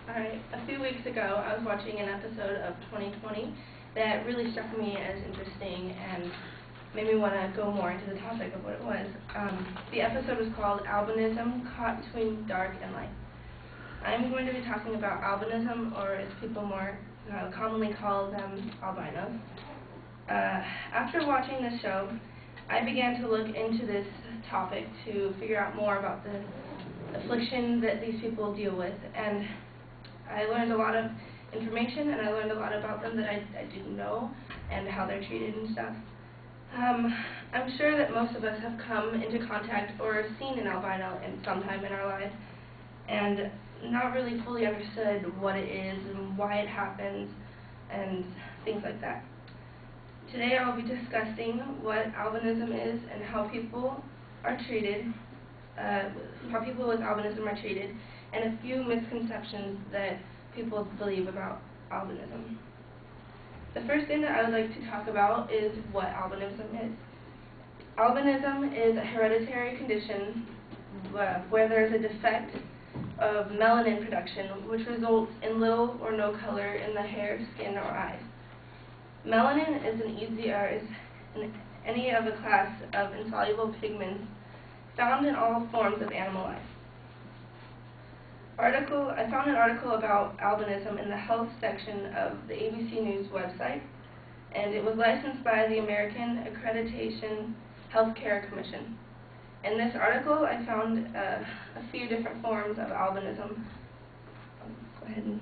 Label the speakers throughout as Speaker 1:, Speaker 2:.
Speaker 1: Alright, a few weeks ago I was watching an episode of 2020 that really struck me as interesting and made me want to go more into the topic of what it was. The episode was called Albinism, Caught Between Dark and Light. I'm going to be talking about albinism, or as people more commonly call them, albinos. After watching this show, I began to look into this topic to figure out more about the affliction that these people deal with, and I learned a lot of information, and I learned a lot about them that I didn't know, and how they're treated and stuff. I'm sure that most of us have come into contact or seen an albino in some time in our lives, and not really fully understood what it is and why it happens, and things like that. Today I'll be discussing what albinism is and how people are treated, how people with albinism are treated, and a few misconceptions that people believe about albinism. The first thing that I would like to talk about is what albinism is. Albinism is a hereditary condition where there is a defect of melanin production, which results in little or no color in the hair, skin, or eyes. Melanin is in any of a class of insoluble pigments found in all forms of animal life. I found an article about albinism in the health section of the ABC News website, and it was licensed by the American Accreditation Healthcare Commission. In this article, I found a few different forms of albinism. Go ahead and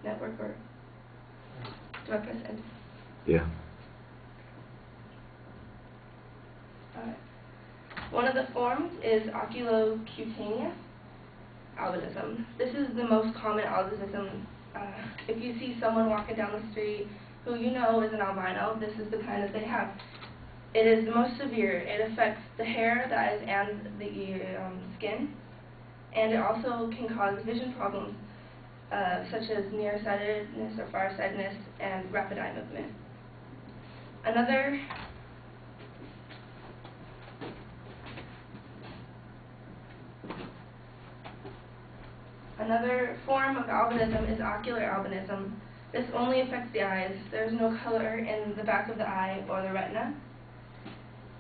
Speaker 1: network, or do I press enter?
Speaker 2: Yeah.
Speaker 1: One of the forms is ocular albinism. This is the most common albinism. If you see someone walking down the street who you know is an albino, this is the kind that they have. It is the most severe. It affects the hair, the eyes, and the skin, and it also can cause vision problems such as nearsightedness or farsightedness and rapid eye movement. Another form of albinism is ocular albinism. This only affects the eyes. There's no color in the back of the eye or the retina.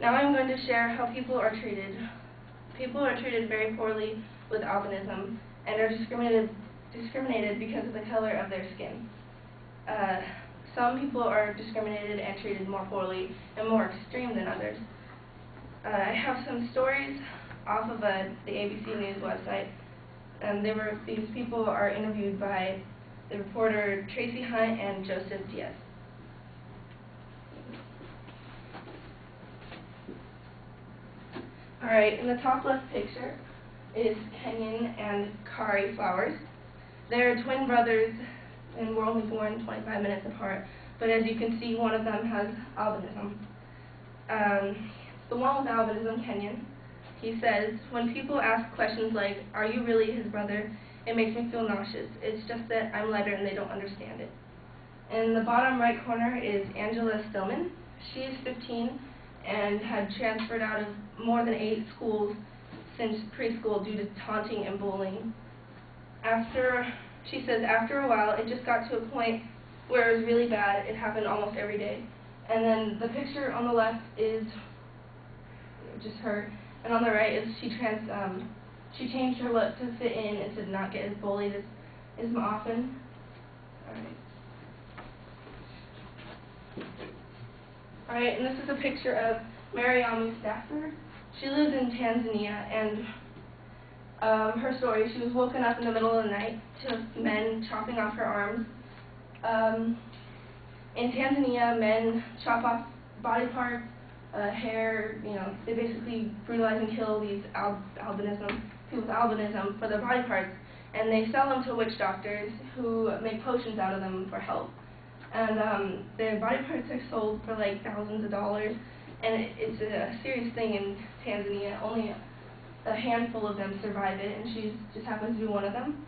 Speaker 1: Now I'm going to share how people are treated. People are treated very poorly with albinism and are discriminated because of the color of their skin. Some people are discriminated and treated more poorly and more extreme than others. I have some stories off of the ABC News website. These people are interviewed by the reporter Tracy Hunt and Joseph Diaz. Alright, in the top left picture is Kenyon and Kari Flowers. They're twin brothers and were only born 25 minutes apart, but as you can see, one of them has albinism. The one with albinism, Kenyon, he says, when people ask questions like, "Are you really his brother?" it makes me feel nauseous. It's just that I'm lighter and they don't understand it. In the bottom right corner is Angela Stillman. She is 15 and had transferred out of more than 8 schools since preschool due to taunting and bullying. She says, after a while, it just got to a point where it was really bad. It happened almost every day. And then the picture on the left is just her. And on the right is she changed her look to fit in and to not get as bullied as often. Alright, and this is a picture of Mariamu Stafford. She lives in Tanzania, and her story, she was woken up in the middle of the night to men chopping off her arms. In Tanzania, men chop off body parts, hair, they basically brutalize and kill these people with albinism for their body parts, and they sell them to witch doctors who make potions out of them for help. And their body parts are sold for like thousands of dollars, and it's a serious thing in Tanzania. Only a handful of them survive it, and she just happens to be one of them.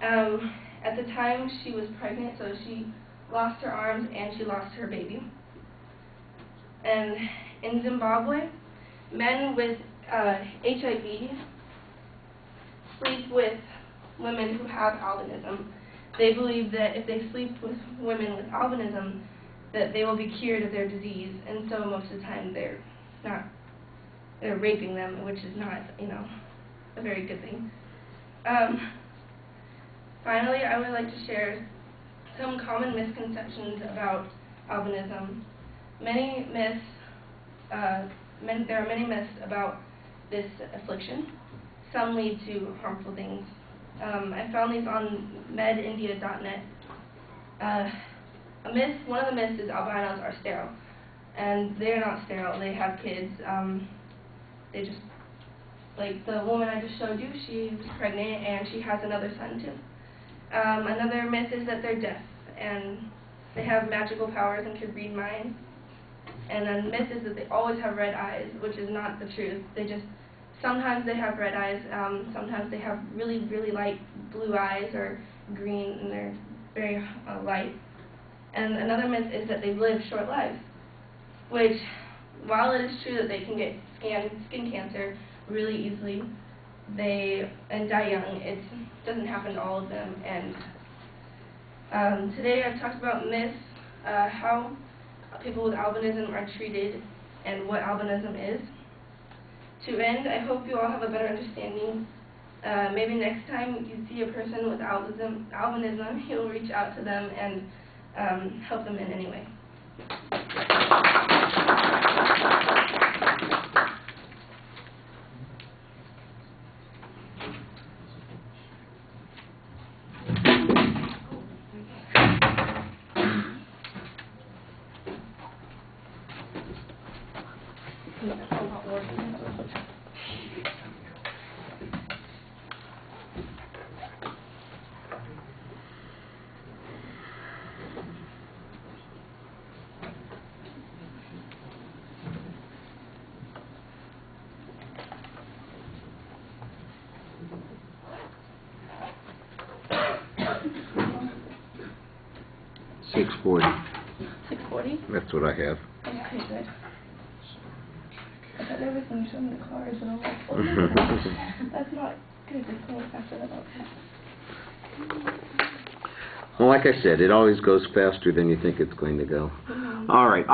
Speaker 1: At the time, she was pregnant, so she lost her arms and she lost her baby. And in Zimbabwe, men with HIV sleep with women who have albinism. They believe that if they sleep with women with albinism, that they will be cured of their disease, and so most of the time they're raping them, which is not, a very good thing. Finally, I would like to share some common misconceptions about albinism. There are many myths about this affliction. Some lead to harmful things. I found these on medindia.net. One of the myths is albinos are sterile, and they're not sterile. They have kids. They just, like the woman I just showed you, she was pregnant and she has another son too. Another myth is that they're deaf and they have magical powers and can read minds. And then myth is that they always have red eyes, which is not the truth. Sometimes they have red eyes, sometimes they have really, really light blue eyes or green, and they're very light. And another myth is that they live short lives, which, while it is true that they can get skin cancer really easily and die young, it doesn't happen to all of them. And today I've talked about myths, how people with albinism are treated, and what albinism is. To end, I hope you all have a better understanding. Maybe next time you see a person with albinism, you'll reach out to them and help them in any way. $6.40.
Speaker 2: That's what I have.
Speaker 1: Okay, good. I thought there was some showing the cars, and I'm like, oh, that's not good. It's going faster than that.
Speaker 2: Well, like I said, it always goes faster than you think it's going to go. All right.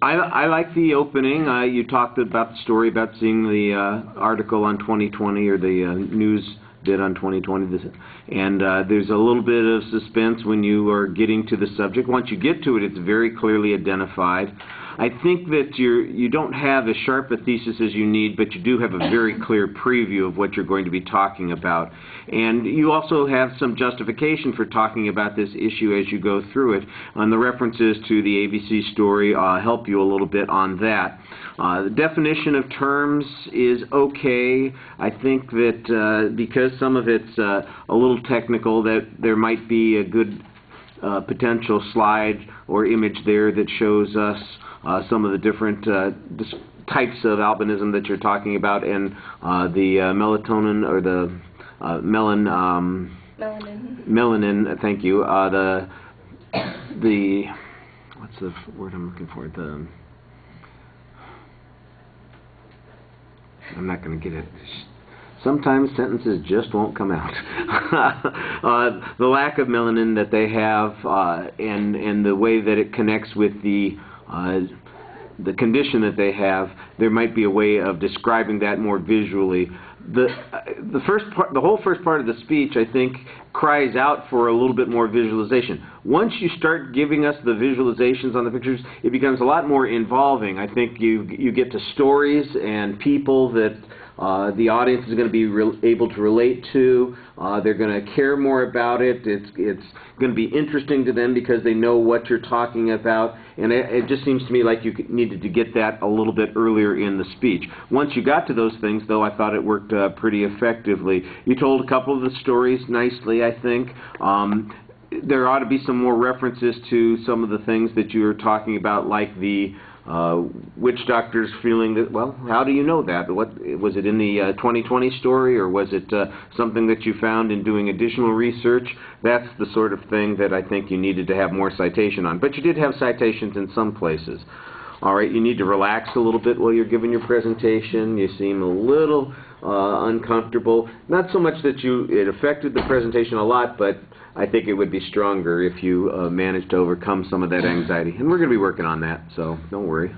Speaker 2: I like the opening. You talked about the story about seeing the article on 2020, or the news bit on 2020, and there's a little bit of suspense when you are getting to the subject. Once you get to it, it's very clearly identified. I think that you don't have as sharp a thesis as you need, but you do have a very clear preview of what you're going to be talking about. And you also have some justification for talking about this issue as you go through it. And the references to the ABC story help you a little bit on that. The definition of terms is okay. I think that because some of it's a little technical, that there might be a good potential slide or image there that shows us some of the different types of albinism that you're talking about, and the melatonin, or the melanin. Thank you. The what's the word I'm looking for? I'm not going to get it. Sometimes sentences just won't come out. The lack of melanin that they have, and the way that it connects with the condition that they have, there might be a way of describing that more visually. The whole first part of the speech, I think, cries out for a little bit more visualization. Once you start giving us the visualizations on the pictures, it becomes a lot more involving. I think you get to stories and people that the audience is going to be able to relate to. They're going to care more about it. It's going to be interesting to them because they know what you're talking about. And it just seems to me like you needed to get that a little bit earlier in the speech. Once you got to those things, though, I thought it worked pretty effectively. You told a couple of the stories nicely, I think. There ought to be some more references to some of the things that you were talking about, like the witch doctor's feeling that, well, how do you know that? What was it in the 2020 story, or was it something that you found in doing additional research? That's the sort of thing that I think you needed to have more citation on. But you did have citations in some places. All right, you need to relax a little bit while you're giving your presentation. You seem a little uncomfortable. Not so much that it affected the presentation a lot, but I think it would be stronger if you managed to overcome some of that anxiety. And we're going to be working on that, so don't worry.